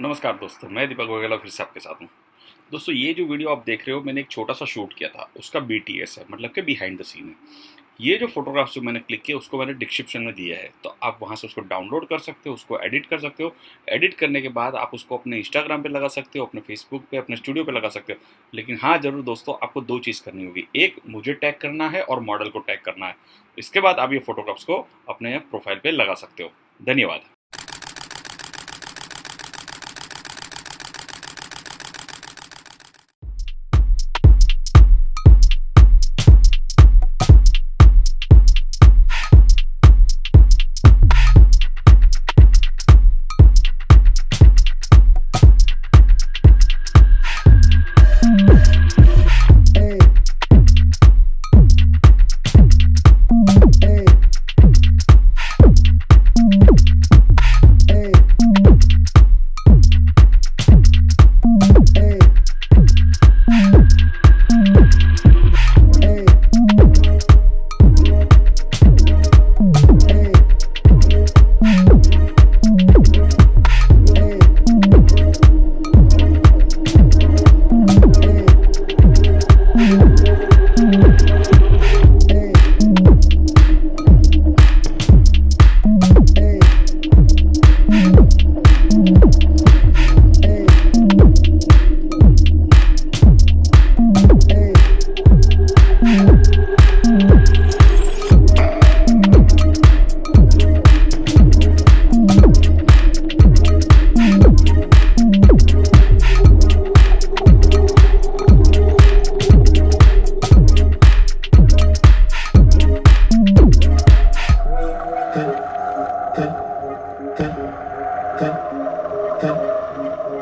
नमस्कार दोस्तों, मैं दीपक वघेला फिर से आपके साथ हूँ। दोस्तों, ये जो वीडियो आप देख रहे हो, मैंने एक छोटा सा शूट किया था, उसका बीटीएस है, मतलब कि बिहाइंड द सीन है। ये जो फोटोग्राफ्स जो मैंने क्लिक किया, उसको मैंने डिस्क्रिप्शन में दिया है, तो आप वहाँ से उसको डाउनलोड कर सकते हो, उसको एडिट कर सकते हो। एडिट करने के बाद आप उसको अपने इंस्टाग्राम पे लगा सकते हो, अपने फेसबुक पे, अपने स्टूडियो पे लगा सकते हो। लेकिन हाँ, ज़रूर दोस्तों, आपको 2 चीज़ करनी होगी। एक, मुझे टैग करना है और मॉडल को टैग करना है। इसके बाद आप ये फोटोग्राफ्स को अपने प्रोफाइल पे लगा सकते हो। धन्यवाद।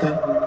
Ten.